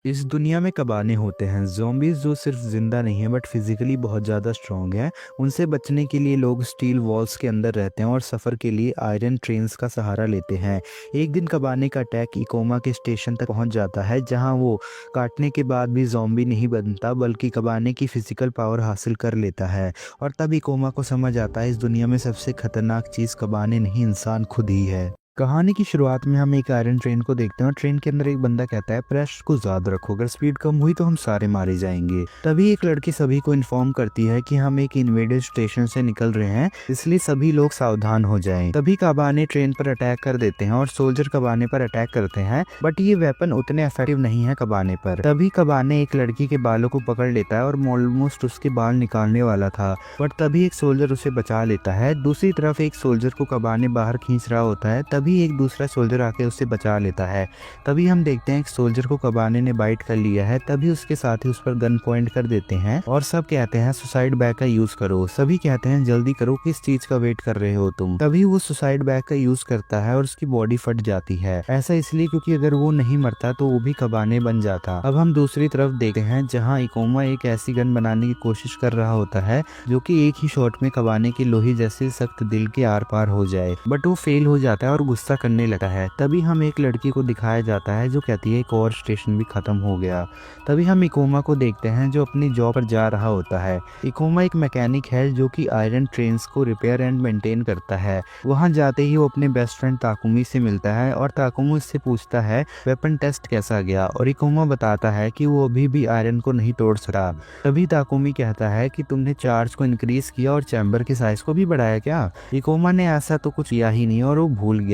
इस दुनिया में कबाने होते हैं ज़ॉम्बीज़ जो सिर्फ ज़िंदा नहीं है बट फिज़िकली बहुत ज़्यादा स्ट्रॉन्ग हैं। उनसे बचने के लिए लोग स्टील वॉल्स के अंदर रहते हैं और सफ़र के लिए आयरन ट्रेन्स का सहारा लेते हैं। एक दिन कबाने का अटैक इकोमा के स्टेशन तक पहुंच जाता है, जहां वो काटने के बाद भी ज़ॉम्बी नहीं बनता बल्कि कबाने की फ़िज़िकल पावर हासिल कर लेता है। और तब इकोमा को समझ आता है इस दुनिया में सबसे खतरनाक चीज़ कबाने नहीं, इंसान खुद ही है। कहानी की शुरुआत में हम एक आयरन ट्रेन को देखते हैं और ट्रेन के अंदर एक बंदा कहता है प्रेशर को ज्यादा रखो, अगर स्पीड कम हुई तो हम सारे मारे जाएंगे। तभी एक लड़की सभी को इन्फॉर्म करती है कि हम एक इन्वेडेड स्टेशन से निकल रहे हैं, इसलिए सभी लोग सावधान हो जाएं। तभी कबाने ट्रेन पर अटैक कर देते हैं और सोल्जर कबाने पर अटैक करते हैं, बट ये वेपन उतने इफेक्टिव नहीं है कबाने पर। तभी कबाने एक लड़की के बालों को पकड़ लेता है और ऑलमोस्ट उसके बाल निकालने वाला था, बट तभी एक सोल्जर उसे बचा लेता है। दूसरी तरफ एक सोल्जर को कबाने बाहर खींच रहा होता है, तभी एक दूसरा सोल्जर आके उसे बचा लेता है। तभी हम देखते हैं एक सोल्जर को कबाने ने बाइट कर लिया है, तभी उसके साथी उस पर गन पॉइंट कर देते हैं और सब कहते हैं सुसाइड बैग का यूज करो। सभी कहते हैं जल्दी करो, किस चीज का वेट कर रहे हो तुम। तभी वो सुसाइड बैग का यूज करता है और उसकी बॉडी फट जाती है। ऐसा इसलिए क्योंकि अगर वो नहीं मरता तो वो भी कबाने बन जाता। अब हम दूसरी तरफ देखते हैं जहाँ इकोमा एक ऐसी गन बनाने की कोशिश कर रहा होता है जो कि एक ही शॉट में कबाने की लोही जैसे सख्त दिल के आर पार हो जाए, बट वो फेल हो जाता है और गुस्सा करने लगता है। तभी हम एक लड़की को दिखाया जाता है जो कहती है एक और स्टेशन भी खत्म हो गया। तभी हम इकोमा को देखते हैं जो अपनी जॉब पर जा रहा होता है। इकोमा एक मैकेनिक है जो कि आयरन ट्रेन्स को रिपेयर एंड मेंटेन करता है। वहां जाते ही वो अपने बेस्ट फ्रेंड ताकुमी से मिलता है और ताकुमी उससे पूछता है वेपन टेस्ट कैसा गया, और इकोमा बताता है कि वो अभी भी आयरन को नहीं तोड़ सका। तभी ताकुमी कहता है कि तुमने चार्ज को इंक्रीज किया और चैम्बर की साइज को भी बढ़ाया क्या। इकोमा ने ऐसा तो कुछ किया ही नहीं और वो भूल गया।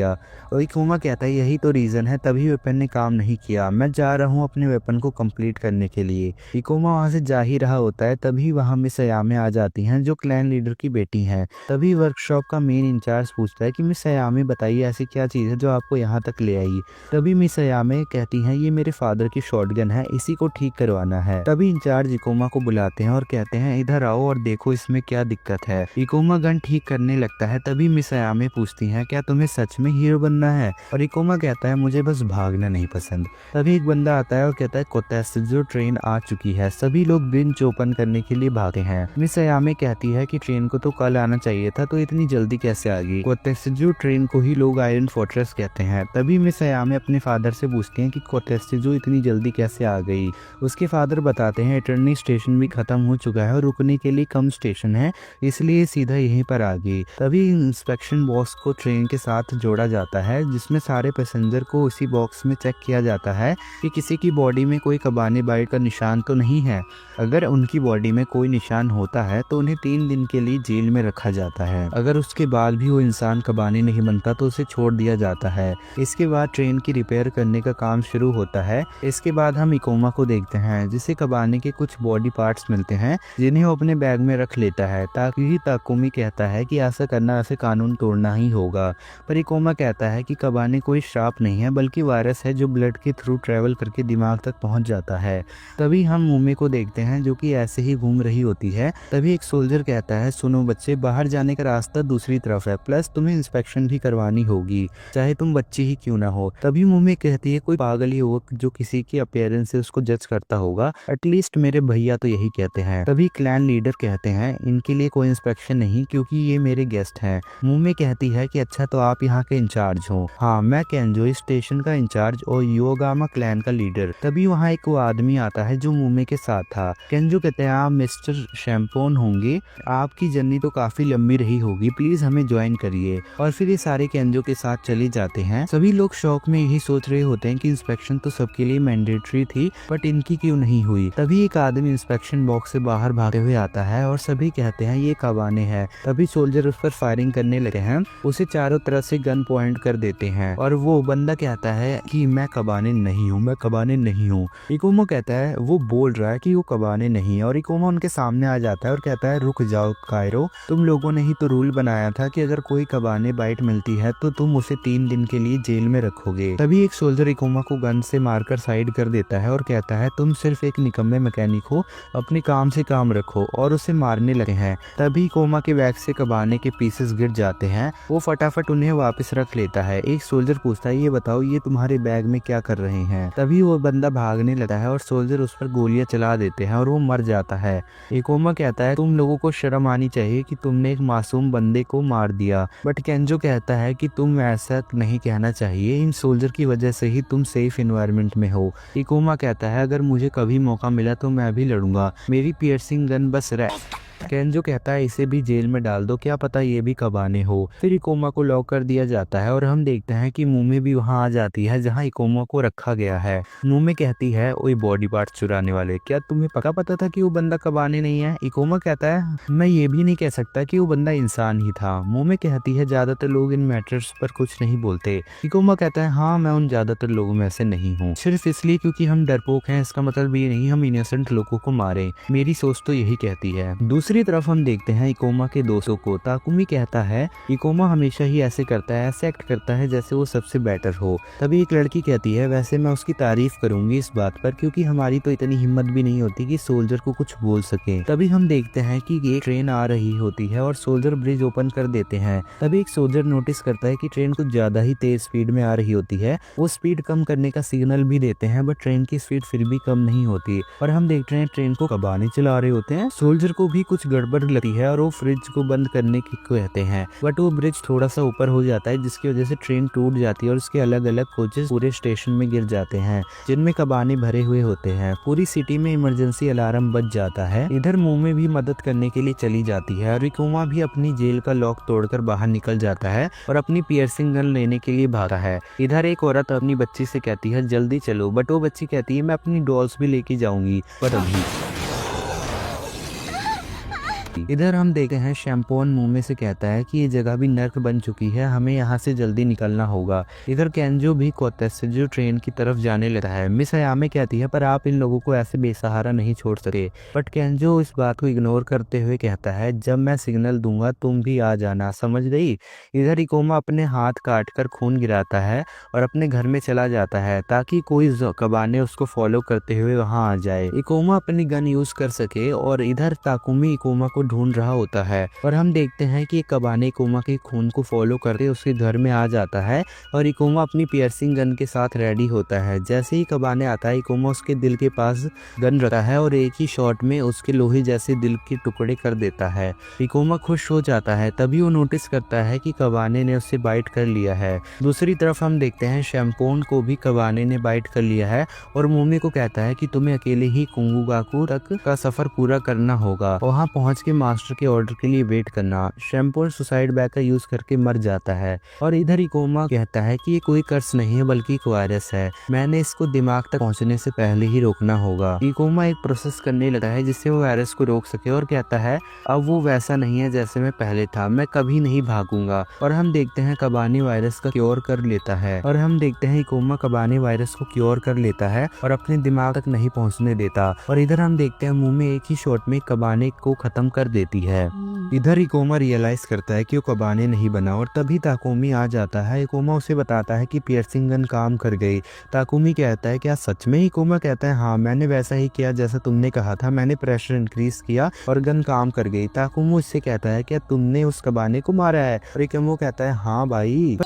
और इकोमा कहता है यही तो रीजन है, तभी वेपन ने काम नहीं किया, मैं जा रहा हूँ अपने वेपन को कंप्लीट करने के लिए। इकोमा वहां से जा ही रहा होता है, तभी वहां मिस अयामे आ जाती हैं जो क्लैन लीडर की बेटी हैं। तभी वर्कशॉप का मेन इंचार्ज पूछता है कि मिस अयामे बताइए ऐसी क्या चीज है जो आपको यहाँ तक ले आई। तभी मिस अयामे कहती हैं ये मेरे फादर की शॉटगन है, इसी को ठीक करवाना है। तभी इंचार्ज इकोमा को बुलाते हैं और कहते हैं इधर आओ और देखो इसमें क्या दिक्कत है। इकोमा गन ठीक करने लगता है, तभी मिस अयामे पूछती हैं क्या तुम्हें सच में हीरो बनना है, और इकोमा कहता है मुझे बस भागना नहीं पसंद। तभी एक बंदा आता है और कहता है कोतेत्सुजो ट्रेन आ चुकी है, सभी लोग ब्रिज ओपन करने के लिए भागते हैं। मिस अयामे कहती है कि ट्रेन को तो कल आना चाहिए था, तो इतनी जल्दी कैसे आ गई। कोतेत्सुजो ट्रेन को ही लोग आयरन फोर्ट्रेस कहते हैं। तभी मिस अयामे अपने फादर से पूछती हैं कि कोतेत्सुजो इतनी जल्दी कैसे आ गई। उसके फादर बताते हैं इटर्नी स्टेशन भी खत्म हो चुका है और रुकने के लिए कम स्टेशन है, इसलिए सीधा यहीं पर आ गई। तभी इंस्पेक्शन बॉक्स को ट्रेन के साथ जोड़ा जाता है, जिसमें सारे पैसेंजर को उसी बॉक्स में चेक किया जाता है कि किसी की बॉडी में कोई कबाने बाइट का निशान तो नहीं है। अगर उनकी बॉडी में कोई निशान होता है तो उन्हें 3 दिन के लिए जेल में रखा जाता है। अगर उसके बाद भी वो इंसान कबाने नहीं बनता तो उसे छोड़ दिया जाता है। इसके बाद ट्रेन की रिपेयर करने का काम शुरू होता है। इसके बाद हम इकोमा को देखते हैं जिसे कबाने के कुछ बॉडी पार्ट्स मिलते हैं जिन्हें वो अपने बैग में रख लेता है, ताकि ताकुमी कहता है कि ऐसा करना ऐसे कानून तोड़ना ही होगा। पर इकोमा कहता है कि कबाने कोई श्राप नहीं है बल्कि वायरस है जो ब्लड के थ्रू ट्रेवल करके दिमाग तक पहुंच जाता है। तभी हम मुम्मी को देखते हैं जो कि ऐसे ही घूम रही होती है। तभी एक सोल्जर कहता है सुनो बच्चे, बाहर जाने का रास्ता दूसरी तरफ है, प्लस तुम्हें इंस्पेक्शन भी करवानी होगी चाहे तुम बच्ची ही क्यों ना हो। तभी मुम्मी कहती है कोई पागल ही होगा जो किसी की अपीयरेंस से उसको जज करता होगा, एटलीस्ट मेरे भैया तो यही कहते हैं। तभी क्लैन लीडर कहते हैं इनके लिए कोई इंस्पेक्शन नहीं क्योंकि ये मेरे गेस्ट हैं। मुम्मी कहती है कि अच्छा तो आप यहाँ के इंचार्ज हो। हाँ, मैं केंजो स्टेशन का इंचार्ज और योगामा क्लैन का लीडर। तभी वहाँ एक वो आदमी आता है जो मुम्मी के साथ था। केंजो कहते हैं आप मिस्टर शैम्पोन होंगे, आपकी जर्नी तो काफी लंबी रही होगी, प्लीज हमें ज्वाइन करिए। और फिर ये सारे केंजो के साथ चले जाते हैं। सभी लोग शौक में यही सोच रहे होते हैं कि इंस्पेक्शन तो सबके लिए मैंडेटरी थी, बट इनकी क्यों नहीं हुई। तभी एक आदमी इंस्पेक्शन बॉक्स से बाहर भागते हुए आता है और सभी कहते हैं ये कबाने हैं। तभी सोल्जर उस पर फायरिंग करने लगे हैं, उसे चारों तरफ से गन पॉइंट कर देते हैं और वो बंदा कहता है कि मैं कबाने नहीं हूँ, मैं कबाने नहीं हूँ। इकोमा कहता है वो बोल रहा है कि वो कबाने नहीं है, और इकोमा उनके सामने आ जाता है और कहता है रुक जाओ कायरो, तुम लोगों ने ही तो रूल बनाया था कि अगर कोई कबाने बाइट मिलती है तो तुम उसे 3 दिन के लिए जेल में रखोगे। तभी एक सोल्जर इकोमा को गन से मारकर साइड कर देता है और कहता है तुम सिर्फ एक निकम्मे मैकेनिक हो, अपने काम से काम रखो, और उसे मारने लगे हैं। तभी इकोमा के बैग से कबाने के पीसेस गिर जाते हैं, वो फटाफट उन्हें वापस रख लेता है। एक सोल्जर पूछता है, ये बताओ ये तुम्हारे बैग में क्या कर रहे हैं। तभी वो बंदा भागने लगता है और सोल्जर उस पर गोलियां चला देते हैं और वो मर जाता है। इकोमा कहता है, तुम लोगों को शर्म आनी चाहिए कि तुमने एक मासूम बंदे को मार दिया। बट केंजो कहता है कि तुम ऐसा नहीं कहना चाहिए, इन सोल्जर की वजह से ही तुम सेफ एनवायरनमेंट में हो। इकोमा कहता है, अगर मुझे कभी मौका मिला तो मैं भी लड़ूंगा, मेरी पियर्सिंग गन बस केंजो कहता है, इसे भी जेल में डाल दो, क्या पता ये भी कबाने हो। फिर इकोमा को लॉक कर दिया जाता है और हम देखते हैं कि मुमे भी वहां आ जाती है जहां इकोमा को रखा गया है। मुमे कहती है, ओए बॉडी पार्ट चुराने वाले, क्या तुम्हें पता था कि वो बंदा कबाने नहीं है। इकोमा कहता है, मैं ये भी नहीं कह सकता कि वो बंदा इंसान ही था। मुमे कहती है, ज्यादातर लोग इन मैटर्स पर कुछ नहीं बोलते। इकोमा कहता है, हाँ मैं उन ज्यादातर लोगों में से नहीं हूँ, सिर्फ इसलिए क्योंकि हम डरपोक हैं इसका मतलब ये नहीं हम इनोसेंट लोगों को मारे। मेरी सोच तो यही कहती है। दूसरी तरफ हम देखते हैं इकोमा के दोस्तों को। ताकुमी कहता है, इकोमा हमेशा ही ऐसे करता है, ऐसे एक्ट करता है जैसे वो सबसे बेटर हो। तभी एक लड़की कहती है, वैसे मैं उसकी तारीफ करूंगी इस बात पर, क्योंकि हमारी तो इतनी हिम्मत भी नहीं होती कि सोल्जर को कुछ बोल सके। तभी हम देखते हैं कि एक ट्रेन आ रही होती है और सोल्जर ब्रिज ओपन कर देते हैं। तभी एक सोल्जर नोटिस करता है कि ट्रेन कुछ ज्यादा ही तेज स्पीड में आ रही होती है। वो स्पीड कम करने का सिग्नल भी देते हैं, बट ट्रेन की स्पीड फिर भी कम नहीं होती और हम देखते हैं ट्रेन को कबाने चला रहे होते हैं। सोल्जर को भी कुछ गड़बड़ लगती है और वो फ्रिज को बंद करने की कहते हैं, बट वो ब्रिज थोड़ा सा ऊपर हो जाता है जिसकी वजह से ट्रेन टूट जाती है और उसके अलग अलग कोचेस पूरे स्टेशन में गिर जाते हैं जिनमें कबाने भरे हुए होते हैं। पूरी सिटी में इमरजेंसी अलार्म बज जाता है। इधर मुमे भी मदद करने के लिए चली जाती है और इकोमा भी अपनी जेल का लॉक तोड़कर बाहर निकल जाता है और अपनी पियर्सिंग गन लेने के लिए भागा है। इधर एक औरत अपनी बच्ची से कहती है, जल्दी चलो, बट वो बच्ची कहती है, मैं अपनी डॉल्स भी लेके जाऊंगी पर अभी। इधर हम देखते हैं शैम्पोन मुमे से कहता है कि ये जगह भी नर्क बन चुकी है, हमें यहाँ से जल्दी निकलना होगा। इधर केंजो भी कोतेत्सुजो ट्रेन की तरफ जाने लगता है। मिस अयामे कहती है, पर आप इन लोगों को ऐसे बेसहारा नहीं छोड़ सके। बट केंजो इस बात को इग्नोर करते हुए कहता है, जब मैं सिग्नल दूंगा तुम भी आ जाना, समझ गई। इधर इकोमा अपने हाथ काट कर खून गिराता है और अपने घर में चला जाता है ताकि कोई कबाने उसको फॉलो करते हुए वहां आ जाए, इकोमा अपनी गन यूज कर सके। और इधर ताकुमी इकोमा को ढूंढ रहा होता है और हम देखते हैं कि कबाने इकोमा के खून को फॉलो करते उसके घर में आ जाता है और इकोमा अपनी पियर्सिंग गन के साथ रेडी होता है। जैसे ही कबाने आता है, इकोमा उसके दिल के पास गन रखता है और एक ही शॉट में उसके लोहे जैसे दिल के टुकड़े कर देता है। इकोमा खुश हो जाता है। तभी वो नोटिस करता है कि कबाने ने उससे बाइट कर लिया है। दूसरी तरफ हम देखते हैं शैम्पोन को भी कबाने ने बाइट कर लिया है और मुमे को कहता है कि तुम्हें अकेले ही कुंगुगाकू तक का सफर पूरा करना होगा, वहां पहुंच के मास्टर के ऑर्डर के लिए वेट करना। शैम्पोन सुसाइड बैग का यूज करके मर जाता है और इधर इकोमा कहता है कि ये कोई कर्स नहीं है बल्कि एक वायरस है, मैंने इसको दिमाग तक पहुंचने से पहले ही रोकना होगा। इकोमा एक प्रोसेस करने लगता है जिससे वो वायरस को रोक सके और कहता है, अब वो वैसा नहीं है जैसे मैं पहले था, मैं कभी नहीं भागूंगा। और हम देखते हैं कबाने वायरस का क्योर कर लेता है और हम देखते हैं इकोमा कबाने वायरस को क्योर कर लेता है और अपने दिमाग तक नहीं पहुंचने देता। और इधर हम देखते हैं मुमे एक ही शॉट में कबाने को खत्म कर देती है। इधर इकोमा रियलाइज करता है कि वो कबाने नहीं बना और तभी ताकुमी आ जाता है। इकोमा उसे बताता है कि पियर्सिंग गन काम कर गई। ताकुमी कहता है, क्या सच में? इकोमा कहता है, हाँ मैंने वैसा ही किया जैसा तुमने कहा था, मैंने प्रेशर इंक्रीज किया और गन काम कर गई। ताकुमी उससे कहता है, क्या तुमने उस कबाने को मारा है? और इकोमा कहता है, हाँ भाई,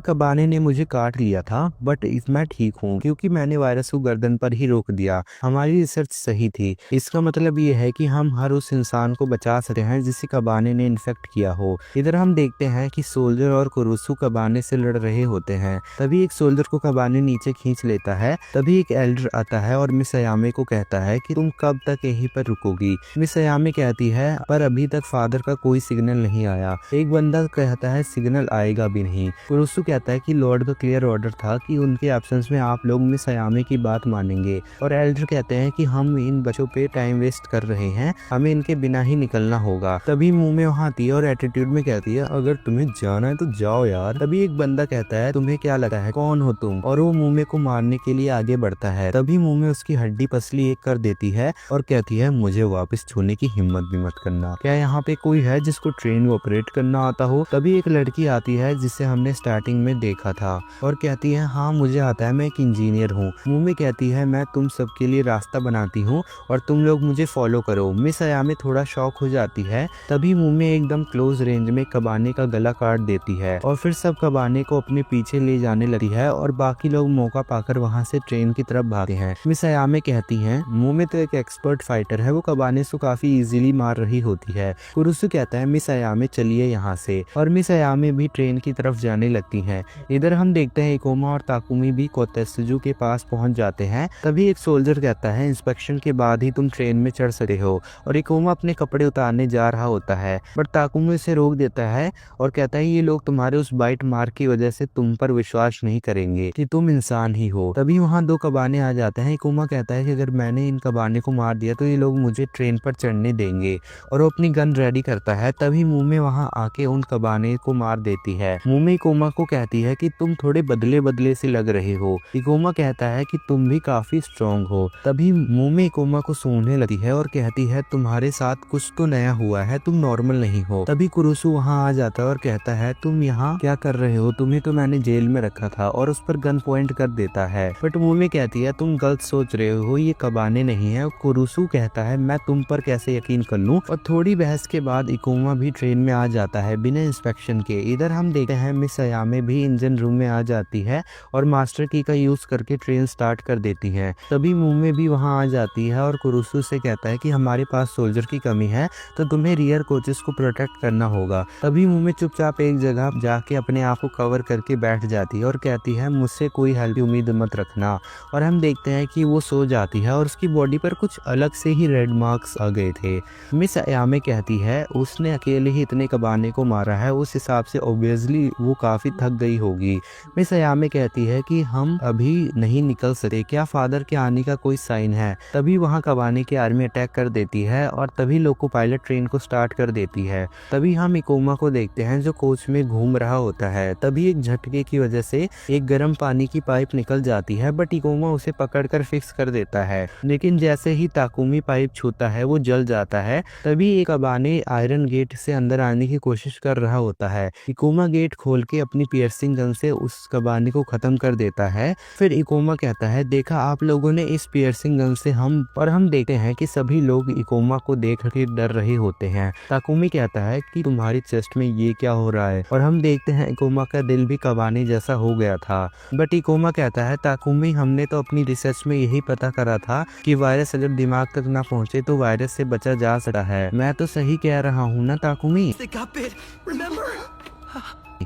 कबाने ने मुझे काट लिया था बट मैं ठीक हूँ क्योंकि मैंने वायरस को गर्दन पर ही रोक दिया। हमारी रिसर्च सही थी। इसका मतलब ये है कि हम हर उस इंसान को बचा सकते हैं जिसे कबाने ने इन्फेक्ट किया हो। इधर हम देखते हैं कि सोल्जर और कुरुसु कबाने से लड़ रहे होते हैं। तभी एक सोल्जर को कबाने नीचे खींच लेता है। तभी एक एल्डर आता है और मिस अयामे को कहता है कि तुम कब तक यहीं पर रुकोगी। मिस अयामे कहती है, पर अभी तक फादर का कोई सिग्नल नहीं आया। एक बंदा कहता है, सिग्नल आएगा भी नहीं। कुरुसु कहता है कि लॉर्ड का क्लियर ऑर्डर था कि उनके एब्सेंस में आप लोग मिस अयामे की बात मानेंगे। और एल्डर कहते हैं कि हम इन बच्चों पे टाइम वेस्ट कर रहे हैं, हमें इनके बिना ही निकलना होगा। तभी मुमे वहां आती है और एटीट्यूड में कहती है, अगर तुम्हें जाना है तो जाओ यार। तभी एक बंदा कहता है, तुम्हें क्या लगता है कौन हो तुम? और वो मुमे को मारने के लिए आगे बढ़ता है। तभी मुमे उसकी हड्डी पसली एक कर देती है और कहती है, मुझे वापस छूने की हिम्मत भी मत करना। क्या यहाँ पे कोई है जिसको ट्रेन ऑपरेट करना आता हो? तभी एक लड़की आती है जिसे हमने स्टार्टिंग में देखा था और कहती है हाँ मुझे आता है, मैं एक इंजीनियर हूँ। मूमी कहती है मैं तुम सबके लिए रास्ता बनाती हूँ और तुम लोग मुझे फॉलो करो। मिस अयामे थोड़ा शॉक हो जाती है। तभी मूमी एकदम क्लोज रेंज में कबाने का गला काट देती है और फिर सब कबाने को अपने पीछे ले जाने लगती है और बाकी लोग मौका पाकर वहाँ से ट्रेन की तरफ भागते हैं। मिस अयामे कहती हैं मूमी तो एक एक्सपर्ट फाइटर है, वो कबाने को काफी इजीली मार रही होती है। कुरुसु कहता है मिस अयामे चलिए यहाँ से, और मिस अयामे भी ट्रेन की तरफ जाने लगती हैं। इधर हम देखते हैं इकोमा और ताकुमी भी कोतेत्सुजु के पास पहुंच जाते हैं। तभी एक सोल्जर कहता है इंस्पेक्शन के बाद ही तुम ट्रेन में चढ़ सकते हो, और इकोमा अपने कपड़े उतारने जा रहा होता है बट ताकुमी उसे रोक देता है और कहता है ये लोग तुम्हारे उस बाइट मार्क की वजह से तुम पर विश्वास नहीं करेंगे कि तुम इंसान ही हो। तभी वहाँ दो कबाने आ जाते हैं। इकोमा कहता है कि अगर मैंने इन कबाने को मार दिया तो ये लोग मुझे ट्रेन पर चढ़ने देंगे, और वो अपनी गन रेडी करता है। तभी मूमे वहाँ आके उन कबाने को मार देती है। मूमे इकोमा को कहती है कि तुम थोड़े बदले बदले से लग रहे हो। इकोमा कहता है कि तुम भी काफी स्ट्रॉन्ग हो। तभी मूमे इकोमा को सूंघने लगती है और कहती है तुम्हारे साथ कुछ तो नया हुआ है, तुम नॉर्मल नहीं हो। तभी कुरुसु वहाँ आ जाता है और कहता है तुम यहाँ क्या कर रहे हो, तुम्हें तो मैंने जेल में रखा था, और उस पर गन पॉइंट कर देता है। बट मूमे कहती है तुम गलत सोच रहे हो, ये कबाने नहीं है। कुरुसु कहता है मैं तुम पर कैसे यकीन कर लूं। और थोड़ी बहस के बाद इकोमा भी ट्रेन में आ जाता है बिना इंस्पेक्शन के। इधर हम देखते हैं मिस अयामे भी इंजन रूम में आ जाती है और मास्टर की का यूज करके ट्रेन स्टार्ट कर देती है। तभी मूमे भी वहां आ जाती है और कुरुसु से कहता है कि हमारे पास सोल्जर की कमी है तो तुम्हें रियर कोचेस को प्रोटेक्ट करना होगा। तभी मूमे चुपचाप एक जगह जाके अपने आप को कवर करके बैठ जाती है और कहती है मुझसे कोई हेल्प की उम्मीद मत रखना। और हम देखते हैं कि वो सो जाती है और उसकी बॉडी पर कुछ अलग से ही रेड मार्क्स आ गए थे। मिस अयामे कहती है उसने अकेले ही इतने कबाने को मारा है, उस हिसाब से ऑब्वियसली वो काफी थक गई होगी। मिस अयामे कहती है कि हम अभी नहीं निकल सकते, क्या फादर के आने का कोई साइन है। तभी वहाँ कबाने की आर्मी अटैक कर देती है और तभी लोको पायलट ट्रेन को स्टार्ट कर देती है। तभी हम इकोमा को देखते हैं जो कोच में घूम रहा होता है। तभी एक झटके की वजह से एक गर्म पानी की पाइप निकल जाती है बट इकोमा उसे पकड़कर फिक्स कर देता है, लेकिन जैसे ही ताकुमी पाइप छूता है वो जल जाता है। तभी एक कबाने आयरन गेट से अंदर आने की कोशिश कर रहा होता है। इकोमा गेट खोल के अपनी पियर्सिंग गन से उस कबाने को खत्म कर देता है। फिर इकोमा कहता है देखा आप लोगों ने इस पियर्सिंग गन से हम देखते हैं कि सभी लोग इकोमा को देख के डर रहे होते हैं। ताकुमी कहता है कि तुम्हारी चेस्ट में ये क्या हो रहा है, और हम देखते हैं इकोमा का दिल भी कबाने जैसा हो गया था। बट इकोमा कहता है ताकुमी हमने तो अपनी रिसर्च में यही पता करा था कि वायरस अगर दिमाग तक ना पहुंचे तो वायरस से बचा जा सकता है। मैं तो सही कह रहा हूँ ना ताकुमी।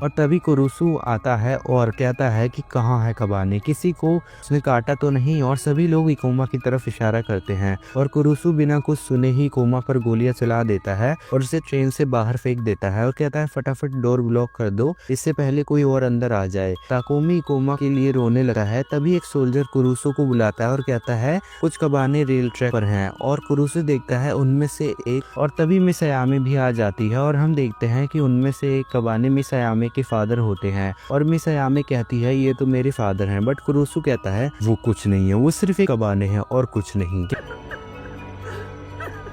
और तभी कुरुसु आता है और कहता है कि कहाँ है कबाने, किसी को उसने काटा तो नहीं, और सभी लोग इकोमा की तरफ इशारा करते हैं और कुरुसु बिना कुछ सुने ही इकोमा पर गोलियां चला देता है और उसे ट्रेन से बाहर फेंक देता है और कहता है फटाफट डोर ब्लॉक कर दो इससे पहले कोई और अंदर आ जाए। ताकुमी इकोमा के लिए रोने लगा है। तभी एक सोल्जर कुरुसु को बुलाता है और कहता है कुछ कबाने रेल ट्रैक पर हैं, और कुरुसु देखता है उनमें से एक, और तभी मिस अयामे भी आ जाती है और हम देखते हैं कि उनमें से एक कबाने मिस अयामे के फादर होते हैं। और मिस अयामे कहती है ये तो मेरे फादर हैं, बट कुरुसु कहता है वो कुछ नहीं है, वो सिर्फ एक कबाने हैं और कुछ नहीं।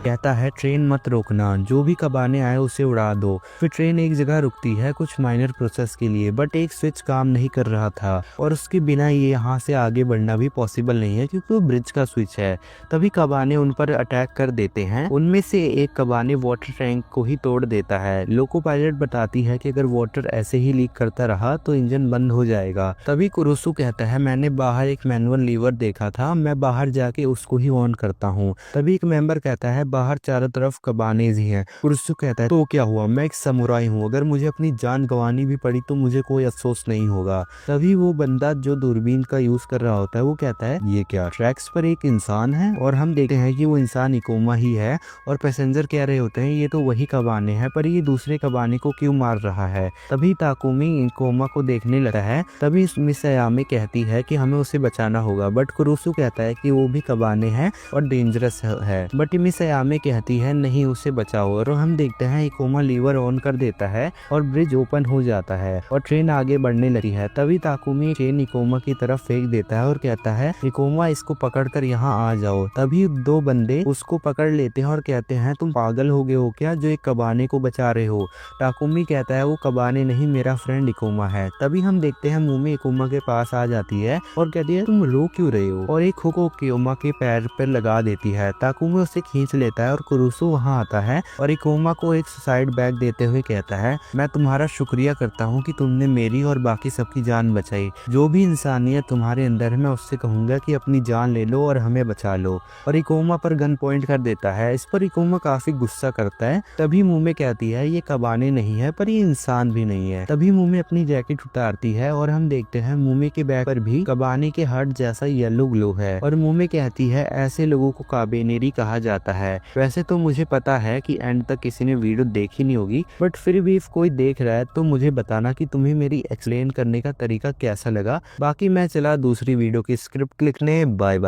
कहता है ट्रेन मत रोकना, जो भी कबाने आए उसे उड़ा दो। फिर ट्रेन एक जगह रुकती है कुछ माइनर प्रोसेस के लिए, बट एक स्विच काम नहीं कर रहा था और उसके बिना ये यहाँ से आगे बढ़ना भी पॉसिबल नहीं है क्योंकि वो ब्रिज का स्विच है। तभी कबाने उन पर अटैक कर देते हैं। उनमें से एक कबाने वाटर टैंक को ही तोड़ देता है। लोको पायलट बताती है कि अगर वाटर ऐसे ही लीक करता रहा तो इंजन बंद हो जाएगा। तभी कुरुसु कहता है मैंने बाहर एक मैनुअल लीवर देखा था, मैं बाहर जाके उसको ही ऑन करता हूँ। तभी एक मेंबर कहता है बाहर चारों तरफ कबानेज ही हैं। कुरुसु कहता है तो क्या हुआ, मैं एक समुराई हूँ, अगर मुझे अपनी जान गंवानी भी पड़ी तो मुझे कोई अफसोस नहीं होगा। तभी वो बंदा जो दूरबीन का यूज कर रहा होता है वो कहता है ये क्या, ट्रैक्स पर एक इंसान है, और हम देखते हैं कि वो इंसान इकोमा ही है और पैसेंजर कह रहे होते हैं ये तो वही कबाने हैं, पर ये दूसरे कबाने को क्यों मार रहा है। तभी ताकुमी इकोमा को देखने लगता है। तभी मिस अयामे कहती है कि हमें उसे बचाना होगा, बट कुरुसु कहता है कि वो भी कबाने हैं और डेंजरस है। बट मिस आमे कहती है नहीं उसे बचाओ, और हम देखते हैं इकोमा लीवर ऑन कर देता है और ब्रिज ओपन हो जाता है और ट्रेन आगे बढ़ने लगती है। तभी ताकुमी चेन इकोमा की तरफ फेंक देता है और कहता है इकोमा इसको पकड़कर यहाँ आ जाओ। तभी दो बंदे उसको पकड़ लेते हैं और कहते हैं तुम पागल हो गए हो क्या जो एक कबाने को बचा रहे हो। ताकुमी कहता है वो कबाने नहीं मेरा फ्रेंड इकोमा है। तभी हम देखते हैं मूमी इकोमा के पास आ जाती है और कहती है तुम रो क्यों रहे हो, और एक हुक इकोमा के पैर पर लगा देती है। ताकुमी उसे खींच लेता है और कुरुसो वहाँ आता है और इकोमा को एक सुसाइड बैग देते हुए कहता है मैं तुम्हारा शुक्रिया करता हूँ कि तुमने मेरी और बाकी सबकी जान बचाई। जो भी इंसानियत तुम्हारे अंदर है मैं उससे कहूंगा कि अपनी जान ले लो और हमें बचा लो, और इकोमा पर गन पॉइंट कर देता है। इस पर इकोमा काफी गुस्सा करता है। तभी मूमे कहती है ये कबाने नहीं है पर ये इंसान भी नहीं है। तभी मूमे अपनी जैकेट उतारती है और हम देखते हैं मूमे के बैग पर भी कबाने के हर्ट जैसा येलो ग्लो है, और मूमे कहती है ऐसे लोगों को काबेनेरी कहा जाता है। वैसे तो मुझे पता है कि एंड तक किसी ने वीडियो देखी नहीं होगी, बट फिर भी कोई देख रहा है तो मुझे बताना कि तुम्हें मेरी एक्सप्लेन करने का तरीका कैसा लगा। बाकी मैं चला दूसरी वीडियो की स्क्रिप्ट लिखने। Bye bye.